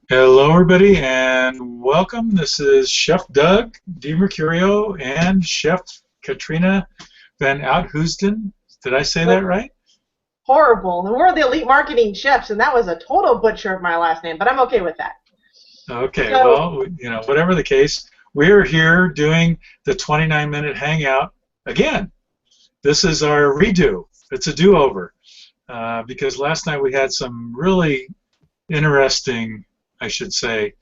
Hello, everybody, and welcome. This is Chef Doug DiMercurio and Chef Katrina Van Oudhoosden. Did I say that Nope. right? Horrible. And we're the elite marketing chefs, and that was a total butcher of my last name, but I'm okay with that. Okay, So, well, whatever the case, we're here doing the 29-minute hangout again. This is our redo. It's a do-over because last night we had some really interesting, I should say,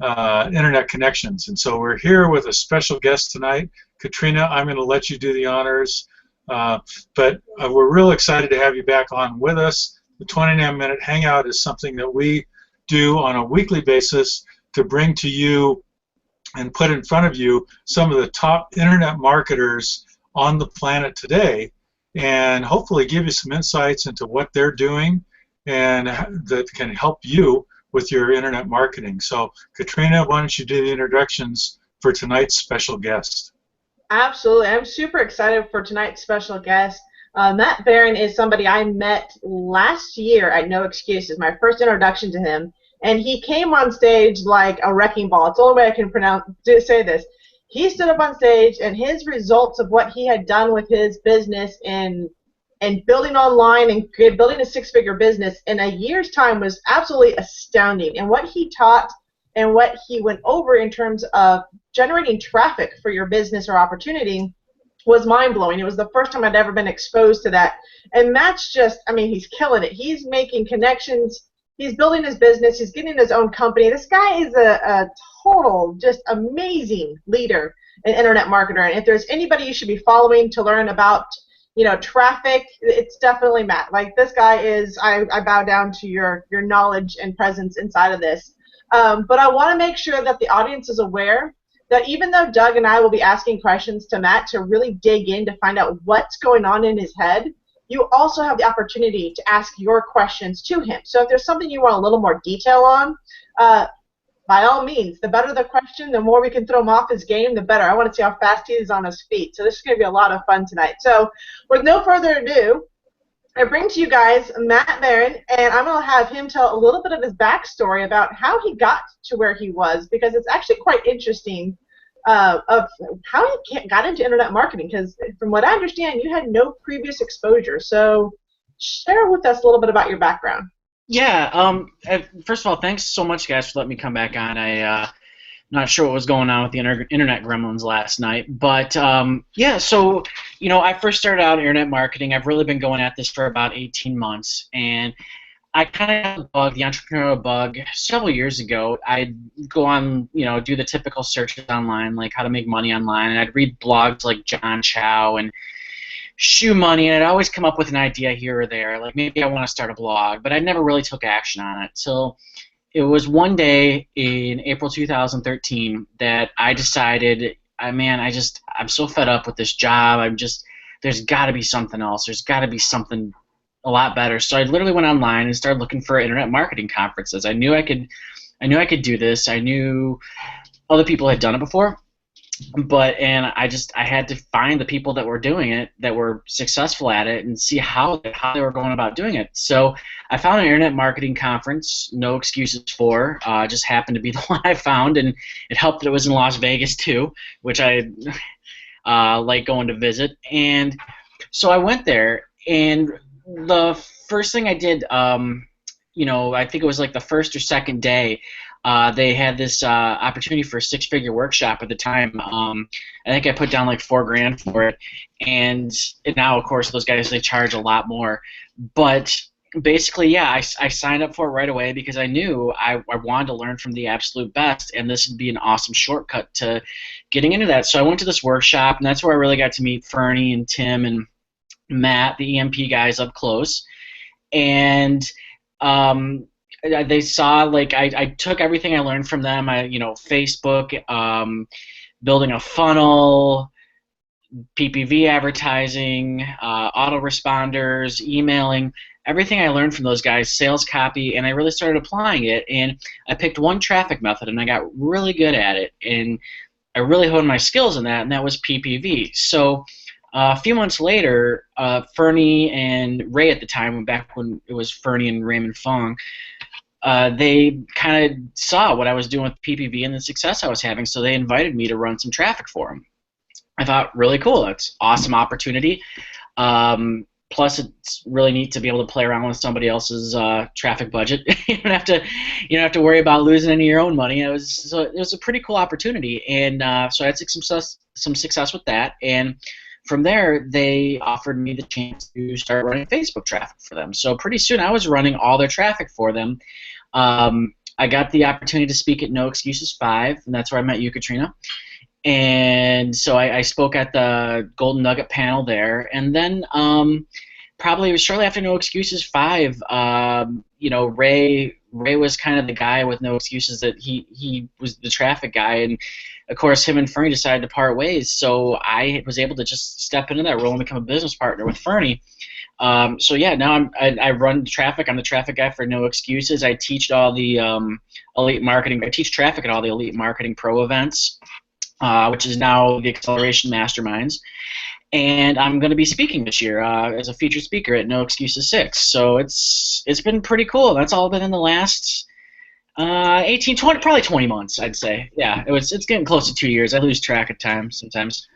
internet connections. And so we're here with a special guest tonight. Katrina, I'm going to let you do the honors. But we're real excited to have you back on with us. The 29-minute Hangout is something that we do on a weekly basis to bring to you and put in front of you some of the top internet marketers on the planet today and hopefully give you some insights into what they're doing and that can help you with your internet marketing. So, Katrina, why don't you do the introductions for tonight's special guest? absolutely. I'm super excited for tonight's special guest. Matt Baran is somebody I met last year at No Excuses, my first introduction to him. And he came on stage like a wrecking ball. It's the only way I can say this. He stood up on stage, and his results of what he had done with his business and building online and building a six-figure business in a year's time was absolutely astounding. And what he taught and what he went over in terms of generating traffic for your business or opportunity was mind-blowing. It was the first time I'd ever been exposed to that. And Matt's just, I mean, he's killing it. He's making connections. He's building his business. He's getting his own company. This guy is a total, just amazing leader and internet marketer. And if there's anybody you should be following to learn about traffic, it's definitely Matt. Like, this guy is, I bow down to your knowledge and presence inside of this. But I want to make sure that the audience is aware that even though Doug and I will be asking questions to Matt to really dig in to find out what's going on in his head, you also have the opportunity to ask your questions to him. So if there's something you want a little more detail on, by all means, the better the question, the more we can throw him off his game, the better. I want to see how fast he is on his feet. So this is going to be a lot of fun tonight. So with no further ado, I bring to you guys Matt Baran, and I'm going to have him tell a little bit of his backstory about how he got to where he was, because it's actually quite interesting of how he got into internet marketing, because from what I understand, you had no previous exposure. So share with us a little bit about your background. Yeah. First of all, thanks so much, guys, for letting me come back on. Not sure what was going on with the internet gremlins last night, but yeah. So I first started out in internet marketing. I've really been going at this for about 18 months, and I kind of got the bug, the entrepreneurial bug, several years ago. I'd go on, do the typical searches online, like how to make money online, and I'd read blogs like John Chow and Shoe Money, and I'd always come up with an idea here or there, like maybe I want to start a blog, but I never really took action on it. So it was one day in April 2013 that I decided, I'm so fed up with this job. There's got to be something else. There's got to be something a lot better. So I literally went online and started looking for internet marketing conferences. I knew I could do this. I knew other people had done it before, I had to find the people that were doing it, that were successful at it, and see how they were going about doing it. So I found an internet marketing conference, No Excuses for, just happened to be the one I found, and it helped that it was in Las Vegas too, which I like going to visit. And so I went there, and the first thing I did, I think it was like the first or second day, they had this opportunity for a six-figure workshop at the time. I think I put down like $4,000 for it, and now, of course, those guys, they charge a lot more. But basically, yeah, I signed up for it right away because I knew I wanted to learn from the absolute best, and this would be an awesome shortcut to getting into that. So I went to this workshop, and that's where I really got to meet Ferny and Tim and Matt, the EMP guys, up close. And they saw, like, I took everything I learned from them. Facebook, building a funnel, PPV advertising, autoresponders, emailing, everything I learned from those guys, sales copy, and I really started applying it. And I picked one traffic method, and I got really good at it, and I really honed my skills in that, and that was PPV. So a few months later, Ferny and Ray at the time, back when it was Ferny and Raymond Fong, they kind of saw what I was doing with PPV and the success I was having, so they invited me to run some traffic for them. I thought, really cool. It's awesome opportunity. Plus, it's really neat to be able to play around with somebody else's traffic budget. You don't have to worry about losing any of your own money. It was a pretty cool opportunity, and so I had some success with that. And from there, they offered me the chance to start running Facebook traffic for them. So pretty soon, I was running all their traffic for them. I got the opportunity to speak at No Excuses 5, and that's where I met you, Katrina. And so I spoke at the Golden Nugget panel there, and then probably shortly after No Excuses 5, Ray was kind of the guy with No Excuses, that he was the traffic guy, and of course him and Ferny decided to part ways, so I was able to just step into that role and become a business partner with Ferny. So yeah, now I run traffic. I'm the traffic guy for No Excuses. I teach all the elite marketing. I teach traffic at all the Elite Marketing Pro events, which is now the Acceleration Masterminds. And I'm going to be speaking this year as a featured speaker at No Excuses 6. So it's been pretty cool. That's all been in the last 18, 20, probably 20 months, I'd say. Yeah, it's getting close to 2 years. I lose track of time sometimes.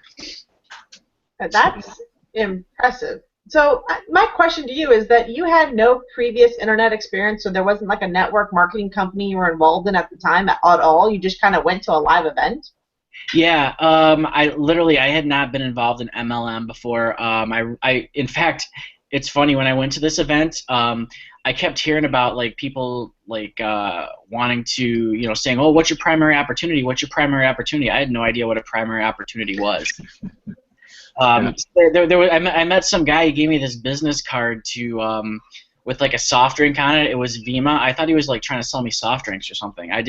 That's impressive. So my question to you is that you had no previous internet experience, so there wasn't like a network marketing company you were involved in at the time at all. You just kind of went to a live event. Yeah, I had not been involved in MLM before. In fact, it's funny, when I went to this event, I kept hearing about like people like wanting to, saying, "Oh, what's your primary opportunity? What's your primary opportunity?" I had no idea what a primary opportunity was. I met some guy. He gave me this business card to with like a soft drink on it. It was Vima. I thought he was like trying to sell me soft drinks or something. I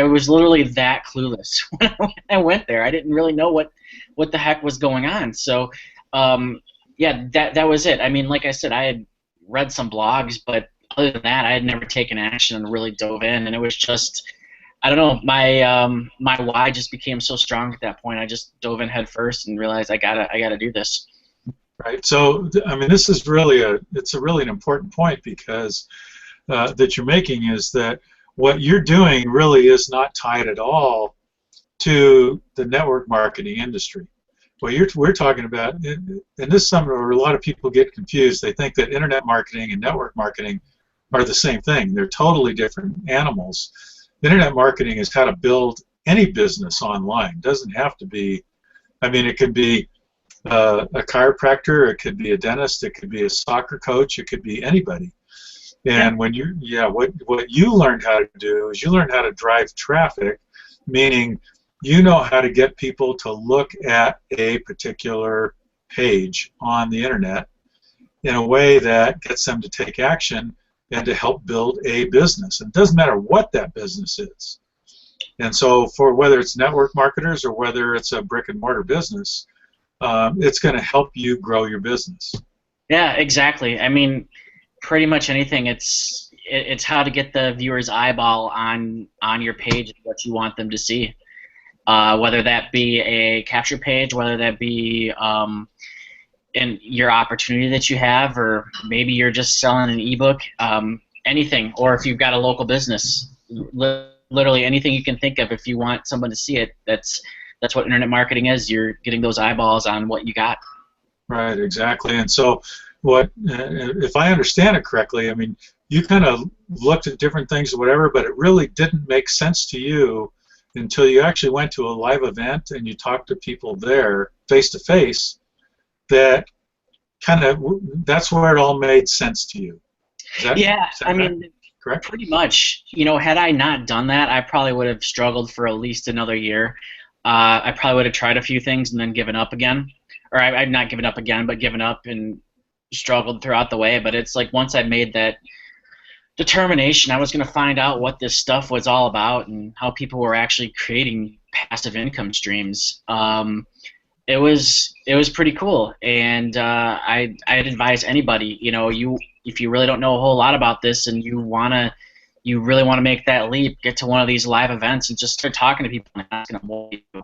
was literally that clueless when I went there. I didn't really know what the heck was going on. So yeah, that was it. I mean, like I said, I had read some blogs, but other than that, I had never taken action and really dove in. And it was just, I don't know, my why just became so strong at that point. I just dove in head first and realized I gotta do this. Right. So, I mean, this is really it's a really an important point, because that you're making, is that what you're doing really is not tied at all to the network marketing industry. What we're talking about, and this is something where a lot of people get confused. They think that internet marketing and network marketing are the same thing. They're totally different animals. Internet marketing is how to build any business online. It doesn't have to be, I mean, it could be a chiropractor, it could be a dentist, it could be a soccer coach, it could be anybody. And when what you learned how to do is you learned how to drive traffic, meaning you know how to get people to look at a particular page on the internet in a way that gets them to take action and to help build a business. And it doesn't matter what that business is. And so for whether it's network marketers or whether it's a brick and mortar business, it's going to help you grow your business. Yeah, exactly. I mean, pretty much anything. It's how to get the viewer's eyeball on your page, what you want them to see. Whether that be a capture page, whether that be in your opportunity that you have, or maybe you're just selling an ebook, anything, or if you've got a local business, literally anything you can think of. If you want someone to see it, that's what internet marketing is. You're getting those eyeballs on what you got. Right, exactly. And so what, if I understand it correctly, I mean, you kind of looked at different things or whatever, but it really didn't make sense to you until you actually went to a live event and you talked to people there face to face. That's where it all made sense to you. I mean, correct? Pretty much. Had I not done that, I probably would have struggled for at least another year. I probably would have tried a few things and then given up again. Or I'd not given up again, but given up and struggled throughout the way. But it's like once I made that determination, I was going to find out what this stuff was all about and how people were actually creating passive income streams. It was pretty cool, and I'd advise anybody, if you really don't know a whole lot about this and you really want to make that leap, get to one of these live events and just start talking to people and asking them what you do.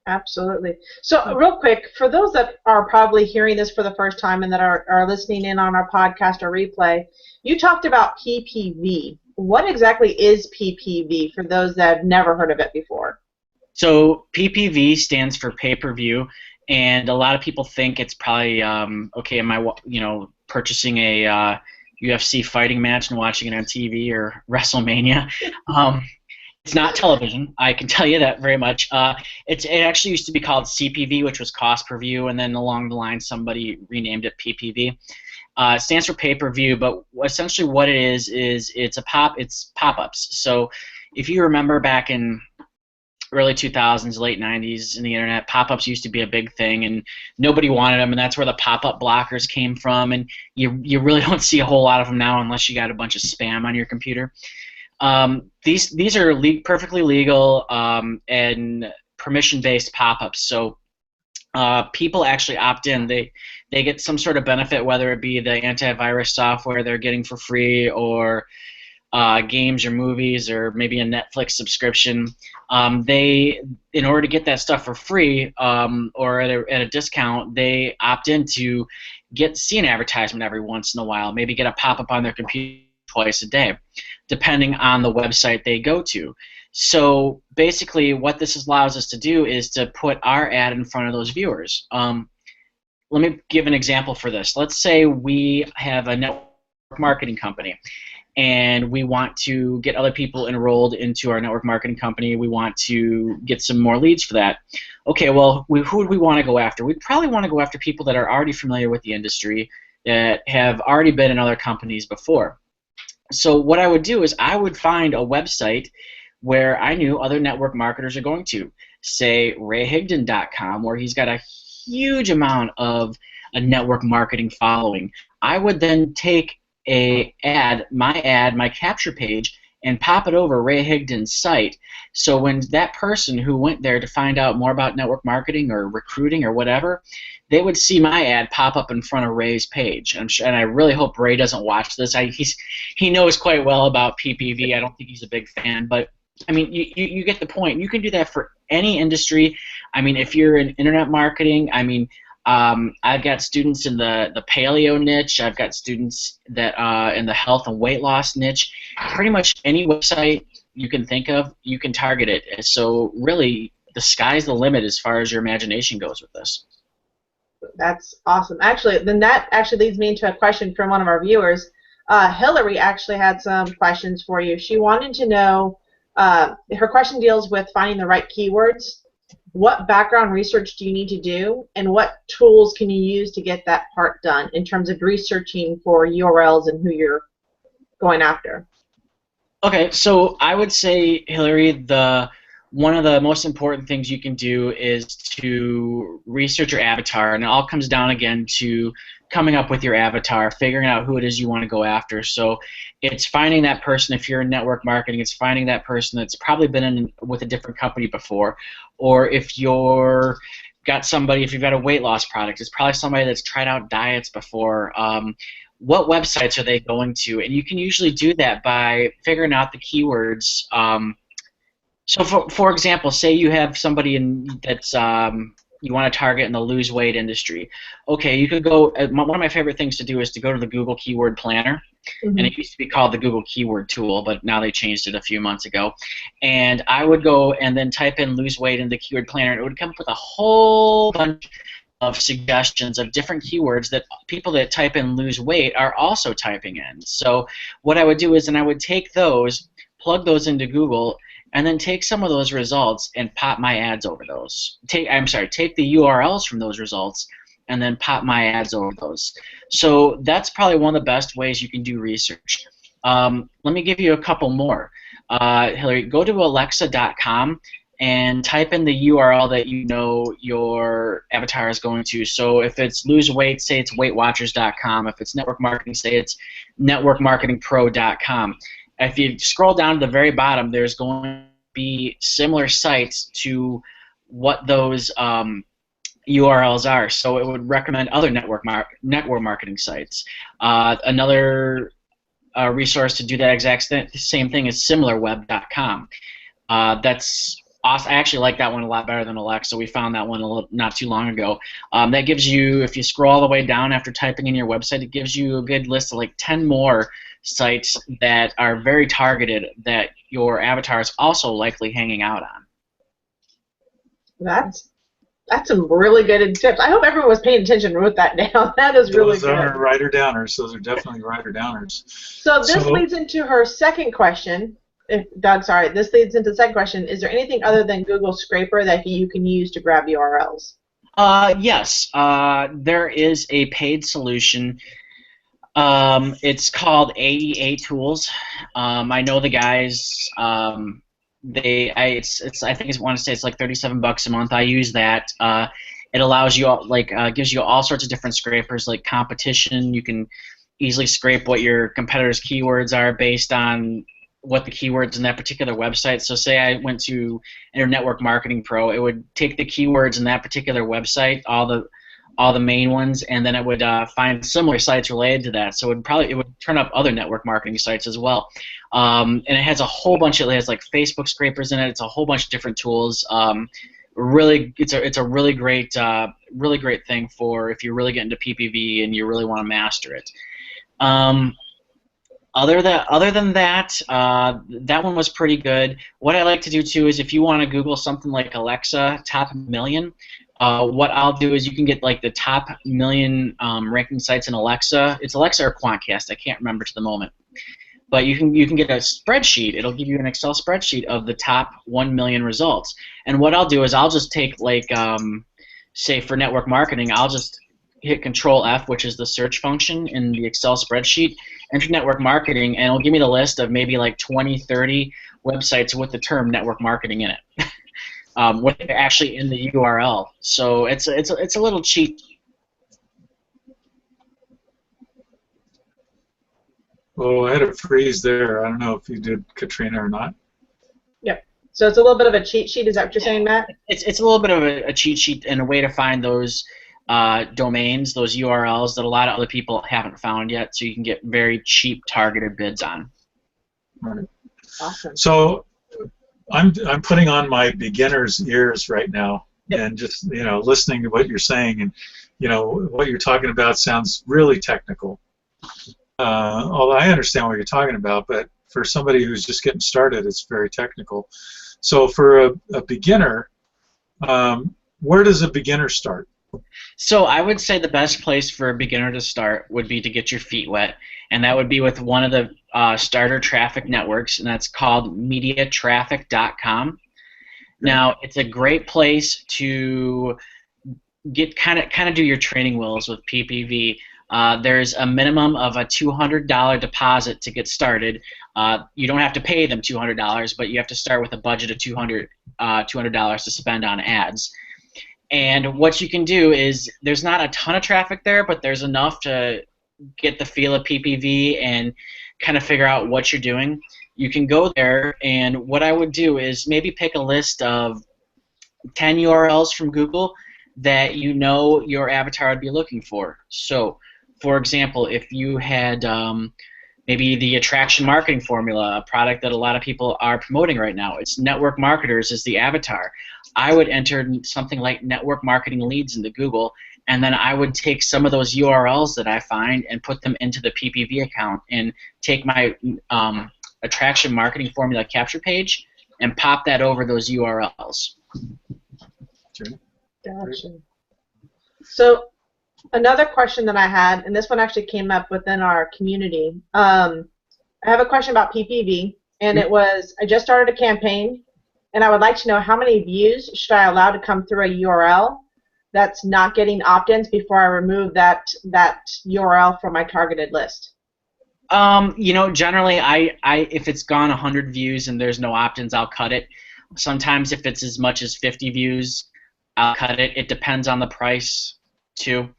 Absolutely. So, real quick, for those that are probably hearing this for the first time and that are listening in on our podcast or replay, you talked about PPV. What exactly is PPV for those that have never heard of it before? So PPV stands for pay-per-view, and a lot of people think it's probably okay. Am I purchasing a UFC fighting match and watching it on TV or WrestleMania? It's not television. I can tell you that very much. It actually used to be called CPV, which was cost per view, and then along the line somebody renamed it PPV. It stands for pay-per-view, but essentially what it is it's pop-ups. So if you remember back in early 2000s, late 90s in the internet, pop-ups used to be a big thing, and nobody wanted them, and that's where the pop-up blockers came from, and you really don't see a whole lot of them now unless you got a bunch of spam on your computer. These are perfectly legal and permission-based pop-ups, so people actually opt in. They get some sort of benefit, whether it be the antivirus software they're getting for free, or games or movies, or maybe a Netflix subscription. In order to get that stuff for free or at a discount, they opt in to see an advertisement every once in a while, maybe get a pop-up on their computer twice a day, depending on the website they go to. So basically what this allows us to do is to put our ad in front of those viewers. Let me give an example for this. Let's say we have a network marketing company, and we want to get other people enrolled into our network marketing company. We want to get some more leads for that. Okay, well, who would we want to go after? We'd probably want to go after people that are already familiar with the industry, that have already been in other companies before. So what I would do is I would find a website where I knew other network marketers are going to, say rayhigdon.com, where he's got a huge amount of a network marketing following. I would then take my capture page, and pop it over Ray Higdon's site. So when that person who went there to find out more about network marketing or recruiting or whatever, they would see my ad pop up in front of Ray's page. And I really hope Ray doesn't watch this. He knows quite well about PPV. I don't think he's a big fan, but I mean, you get the point. You can do that for any industry. I mean, if you're in internet marketing, I mean, I've got students in the paleo niche. I've got students that in the health and weight loss niche. Pretty much any website you can think of, you can target it. So really, the sky's the limit as far as your imagination goes with this. That's awesome. Actually, then that actually leads me into a question from one of our viewers. Hillary actually had some questions for you. She wanted to know, her question deals with finding the right keywords. What background research do you need to do, and what tools can you use to get that part done in terms of researching for URLs and who you're going after? Okay, so I would say, Hillary, one of the most important things you can do is to research your avatar, and it all comes down again to coming up with your avatar, figuring out who it is you want to go after. So it's finding that person. If you're in network marketing, it's finding that person that's probably been with a different company before, or if you've got a weight loss product, it's probably somebody that's tried out diets before. What websites are they going to? And you can usually do that by figuring out the keywords. So for example, say you have somebody that's you want to target in the lose weight industry. Okay, you could go. One of my favorite things to do is to go to the Google Keyword Planner, and it used to be called the Google Keyword Tool, but now they changed it a few months ago. And I would go and then type in lose weight in the Keyword Planner, and it would come up with a whole bunch of suggestions of different keywords that people that type in lose weight are also typing in. So what I would do is, I would take those, plug those into Google, and then take some of those results and pop my ads over those. Take the URLs from those results and then pop my ads over those. So that's probably one of the best ways you can do research. Let me give you a couple more. Hillary, go to alexa.com and type in the URL that you know your avatar is going to. So if it's lose weight, say it's weightwatchers.com. If it's network marketing, say it's networkmarketingpro.com. If you scroll down to the very bottom, there's going to be similar sites to what those URLs are. So it would recommend other network marketing sites. Another resource to do that exact same thing is similarweb.com. That's awesome. I actually like that one a lot better than Alexa. We found that one not too long ago. That gives you, if you scroll all the way down after typing in your website, it gives you a good list of like 10 more sites that are very targeted that your avatar is also likely hanging out on. That's some really good tips. I hope everyone was paying attention and wrote that down. That is really good. Those are writer downers. Those are definitely writer downers. So this leads into her second question. This leads into the second question. Is there anything other than Google Scraper that you can use to grab URLs? Yes. There is a paid solution. It's called AEA Tools. I know the guys. I think I want to say it's like $37 a month. I use that. It allows you gives you all sorts of different scrapers like competition. You can easily scrape what your competitors' keywords are based on what the keywords in that particular website. So say I went to Internet Network Marketing Pro, it would take the keywords in that particular website, all the main ones, and then it would find similar sites related to that. So it would turn up other network marketing sites as well. And it has a whole bunch of, it has like Facebook scrapers in it. It's a whole bunch of different tools. It's a really great thing for if you're really getting into PPV and you really want to master it. Other than that, that one was pretty good. What I like to do too is if you want to Google something like Alexa top million, what I'll do is you can get like the top million ranking sites in Alexa. It's Alexa or Quantcast, I can't remember to the moment. But you can get a spreadsheet. It'll give you an Excel spreadsheet of the top 1 million results. And what I'll do is I'll just take like say for network marketing, I'll just hit Control F, which is the search function in the Excel spreadsheet, enter network marketing, and it'll give me the list of maybe like 20, 30 websites with the term network marketing in it, with it actually in the URL. So it's a little cheat. Oh, I had a freeze there. I don't know if you did, Katrina, or not. Yep. So it's a little bit of a cheat sheet. Is that what you're saying, Matt? It's a little bit of a cheat sheet and a way to find those domains, those URLs that a lot of other people haven't found yet, so you can get very cheap targeted bids on. Right. Awesome. So I'm putting on my beginner's ears right now, and just listening to what you're saying, and what you're talking about sounds really technical. Although I understand what you're talking about, but for somebody who's just getting started, it's very technical. So for a beginner, where does a beginner start? So I would say the best place for a beginner to start would be to get your feet wet, and that would be with one of the starter traffic networks, and that's called MediaTraffic.com. Now, it's a great place to get kind of do your training wheels with PPV. There's a minimum of a $200 deposit to get started. You don't have to pay them $200, but you have to start with a budget of $200 to spend on ads. And what you can do is there's not a ton of traffic there, but there's enough to get the feel of PPV and kind of figure out what you're doing. You can go there, and what I would do is maybe pick a list of 10 URLs from Google that your avatar would be looking for. So, for example, if you had maybe the attraction marketing formula, a product that a lot of people are promoting right now, it's network marketers is the avatar. I would enter something like network marketing leads into Google, and then I would take some of those URLs that I find and put them into the PPV account and take my attraction marketing formula capture page and pop that over those URLs. Gotcha. So another question that I had, and this one actually came up within our community. I have a question about PPV, and it was, I just started a campaign, and I would like to know how many views should I allow to come through a URL that's not getting opt-ins before I remove that URL from my targeted list. Generally, if it's gone 100 views and there's no opt-ins, I'll cut it. Sometimes if it's as much as 50 views, I'll cut it. It depends on the price, too.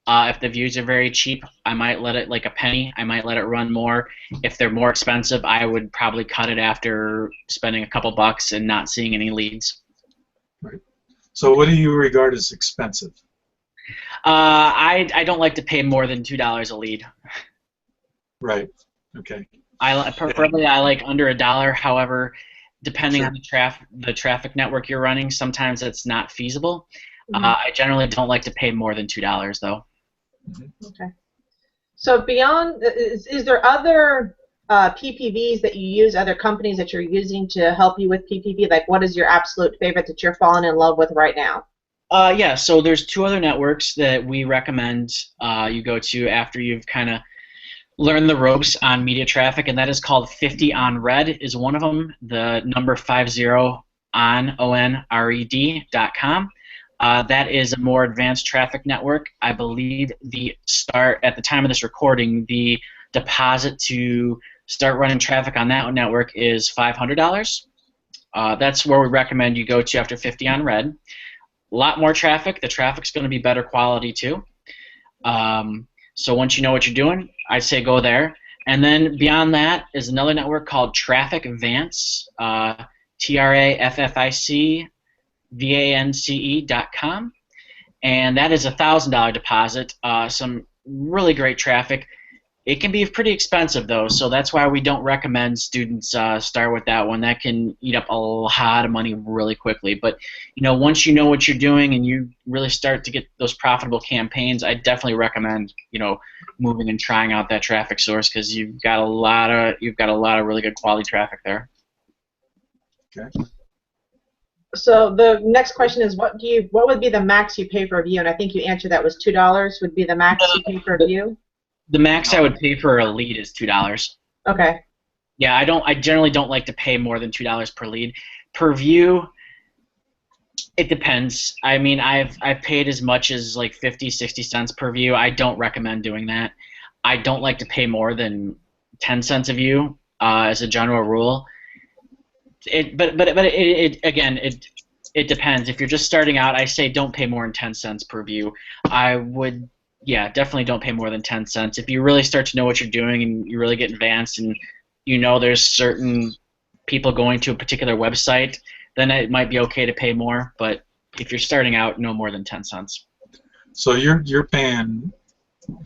If the views are very cheap, I might let it like a penny. I might let it run more. If they're more expensive, I would probably cut it after spending a couple bucks and not seeing any leads. Right. So what do you regard as expensive? I don't like to pay more than $2 a lead. Right. Okay. Preferably I like under $1. However, depending Sure. on the traffic network you're running, sometimes it's not feasible. Mhm. I generally don't like to pay more than $2 though. Okay. So beyond, is there other PPVs that you use, other companies that you're using to help you with PPV? Like, what is your absolute favorite that you're falling in love with right now? Yeah, so there's two other networks that we recommend you go to after you've kind of learned the ropes on media traffic, and that is called 50 on Red is one of them. The number 50 on ONRED.com. That is a more advanced traffic network. I believe at the time of this recording, the deposit to start running traffic on that network is $500. That's where we recommend you go to after 50 on Red. A lot more traffic. The traffic's going to be better quality too. So once you know what you're doing, I'd say go there. And then beyond that is another network called Traffic Vance, TrafficVance.com, and that is a $1,000 deposit. Some really great traffic. It can be pretty expensive though, so that's why we don't recommend students start with that one. That can eat up a lot of money really quickly. But once you know what you're doing and you really start to get those profitable campaigns, I definitely recommend moving and trying out that traffic source because you've got a lot of really good quality traffic there. Okay. So the next question is, what would be the max you pay for a view? And I think you answered that was $2 would be the max you pay for a view. The max I would pay for a lead is $2. Okay. Yeah, I generally don't like to pay more than $2 per lead. Per view, it depends. I mean, I've paid as much as like 50, 60 cents per view. I don't recommend doing that. I don't like to pay more than 10 cents a view as a general rule. But again, it depends. If you're just starting out, I say don't pay more than 10 cents per view. Yeah, definitely don't pay more than 10 cents. If you really start to know what you're doing and you really get advanced and there's certain people going to a particular website, then it might be okay to pay more. But if you're starting out, no more than 10 cents. So you're paying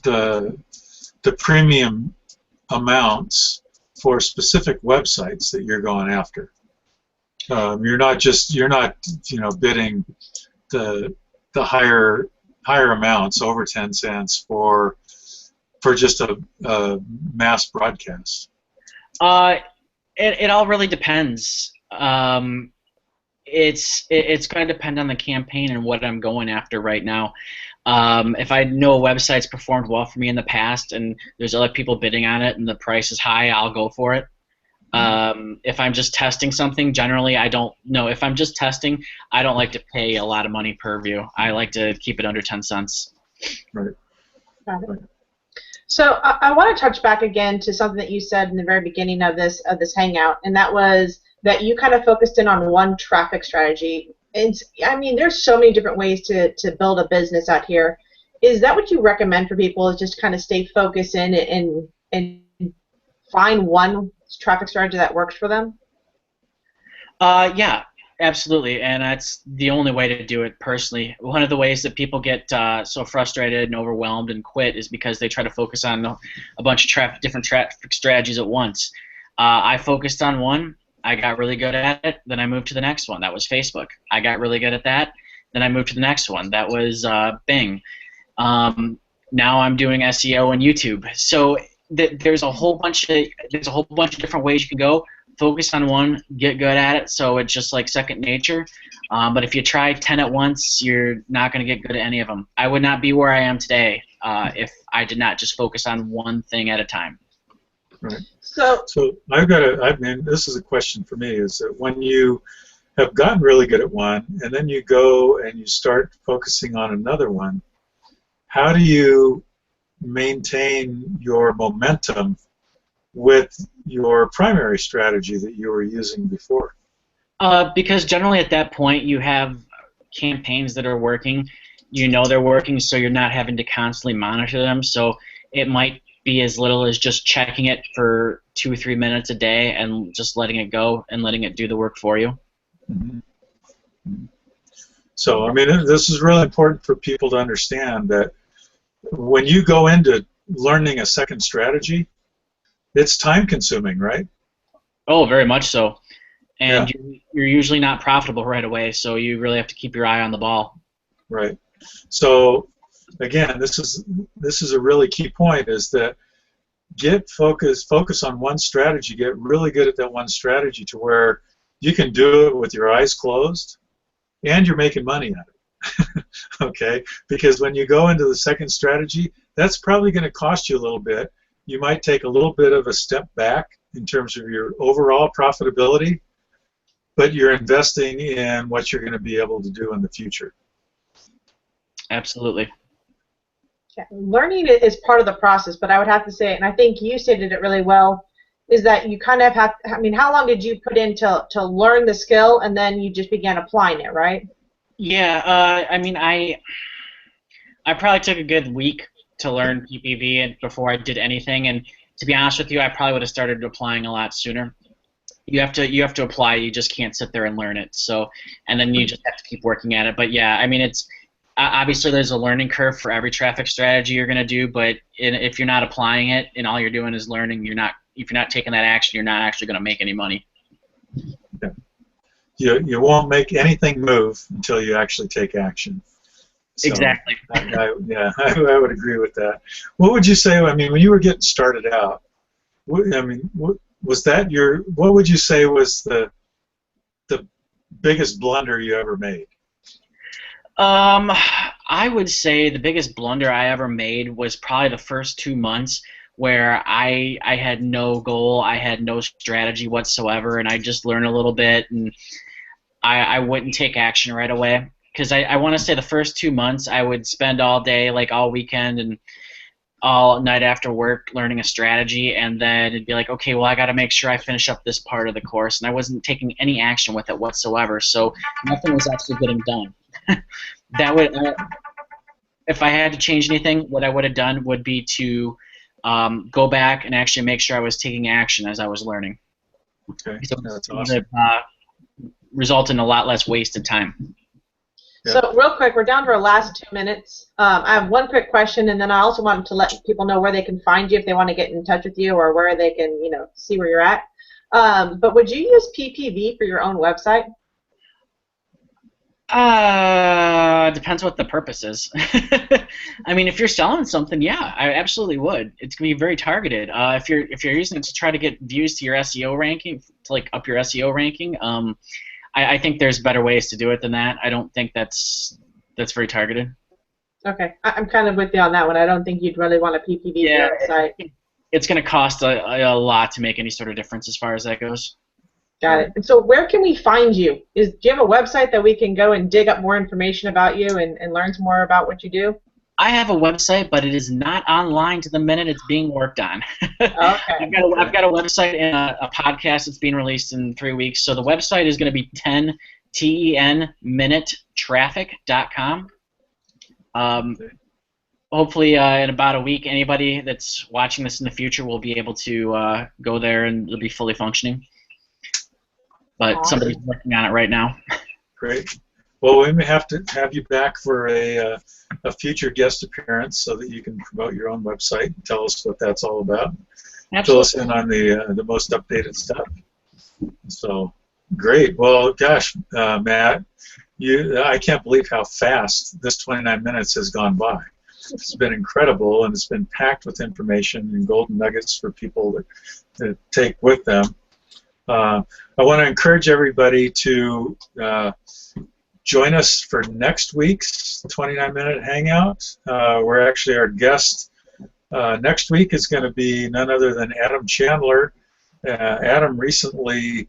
the premium amounts for specific websites that you're going after. You're not bidding the higher amounts over 10 cents for just a mass broadcast. It all really depends. It's going to depend on the campaign and what I'm going after right now. If I know a website's performed well for me in the past and there's other people bidding on it and the price is high, I'll go for it. If I'm just testing something, generally I don't know. If I'm just testing, I don't like to pay a lot of money per view. I like to keep it under 10 cents. Right. Got it. So I want to touch back again to something that you said in the very beginning of this hangout, and that was that you kind of focused in on one traffic strategy. And I mean, there's so many different ways to build a business out here. Is that what you recommend for people? Is just kind of stay focused in and find one traffic strategy that works for them? Yeah, absolutely, and that's the only way to do it personally. One of the ways that people get so frustrated and overwhelmed and quit is because they try to focus on a bunch of different traffic strategies at once. I focused on one. I got really good at it. Then I moved to the next one. That was Facebook. I got really good at that. Then I moved to the next one. That was Bing. Now I'm doing SEO and YouTube. So there's a whole bunch of different ways you can go. Focus on one, get good at it, so it's just like second nature. But if you try 10 at once, you're not going to get good at any of them. I would not be where I am today if I did not just focus on one thing at a time. Right. So this is a question for me, is that when you have gotten really good at one and then you go and you start focusing on another one, how do you maintain your momentum with your primary strategy that you were using before? Because generally at that point you have campaigns that are working. They're working, so you're not having to constantly monitor them. So it might be as little as just checking it for 2 or 3 minutes a day and just letting it go and letting it do the work for you. Mm-hmm. So, I mean, this is really important for people to understand that when you go into learning a second strategy, it's time consuming, right? Oh, very much so. and Yeah. you're usually not profitable right away. So you really have to keep your eye on the ball. Right. So again, this is a really key point, is that focus on one strategy, get really good at that one strategy to where you can do it with your eyes closed and you're making money at it. Okay? Because when you go into the second strategy, that's probably going to cost you a little bit. You might take a little bit of a step back in terms of your overall profitability, but you're investing in what you're going to be able to do in the future. Absolutely. Yeah. Learning is part of the process, but I would have to say, and I think you stated it really well, is that you kind of have, I mean, how long did you put in to learn the skill, and then you just began applying it, right? Yeah, I mean, I probably took a good week to learn PPV and before I did anything, and to be honest with you, I probably would have started applying a lot sooner. You have to apply. You just can't sit there and learn it. So, and then you just have to keep working at it. But yeah, I mean, it's obviously there's a learning curve for every traffic strategy you're going to do. But if you're not applying it and all you're doing is learning, if you're not taking that action, you're not actually going to make any money. Yeah. You won't make anything move until you actually take action. So Exactly. I would agree with that. What would you say? I mean, when you were getting started out, what would you say was the biggest blunder you ever made? I would say the biggest blunder I ever made was probably the first 2 months where I had no goal, I had no strategy whatsoever, and I just learned a little bit, and I wouldn't take action right away. Because I want to say the first 2 months I would spend all day, like all weekend and all night after work learning a strategy, and then it'd be like, okay, well, I got to make sure I finish up this part of the course, and I wasn't taking any action with it whatsoever, so nothing was actually getting done. That would, if I had to change anything, what I would have done would be to go back and actually make sure I was taking action as I was learning. Okay, So that's it would awesome. result in a lot less wasted time. Yeah. So real quick, we're down to our last 2 minutes. I have one quick question, and then I also want to let people know where they can find you if they want to get in touch with you, or where they can, see where you're at. But would you use PPV for your own website? Depends what the purpose is. I mean, if you're selling something, yeah, I absolutely would. It's gonna be very targeted. If you're using it to try to get views to your SEO ranking, to like up your SEO ranking, I think there's better ways to do it than that. I don't think that's very targeted. Okay, I'm kind of with you on that one. I don't think you'd really want a PPV for your own site. It's going to cost a lot to make any sort of difference as far as that goes. Got it. And so where can we find you? Do you have a website that we can go and dig up more information about you and learn some more about what you do? I have a website, but it is not online to the minute it's being worked on. Okay. I've got a website and a podcast that's being released in 3 weeks. So the website is going to be 10minutetraffic.com. Hopefully in about a week, anybody that's watching this in the future will be able to go there and it'll be fully functioning. But Awesome. Somebody's working on it right now. Great. Well, we may have to have you back for a future guest appearance so that you can promote your own website and tell us what that's all about. Absolutely. Fill us in on the most updated stuff. So, great. Well, gosh, Matt, I can't believe how fast this 29 minutes has gone by. It's been incredible, and it's been packed with information and golden nuggets for people to take with them. I want to encourage everybody to join us for next week's 29-minute Hangout, where actually our guest next week is going to be none other than Adam Chandler. Adam recently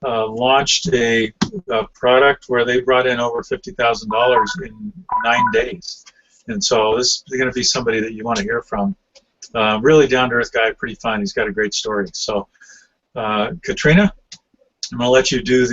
launched a product where they brought in over $50,000 in 9 days. And so this is going to be somebody that you want to hear from. Really down-to-earth guy, pretty fun. He's got a great story. So, Katrina, I'm going to let you do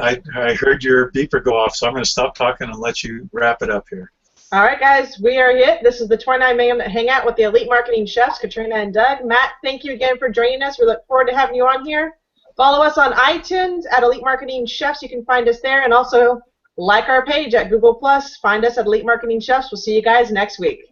I heard your beeper go off, so I'm going to stop talking and let you wrap it up here. All right, guys, we are it. This is the 29-minute Hangout with the Elite Marketing Chefs, Katrina and Doug. Matt, thank you again for joining us. We look forward to having you on here. Follow us on iTunes at Elite Marketing Chefs. You can find us there, and also like our page at Google+. Find us at Elite Marketing Chefs. We'll see you guys next week.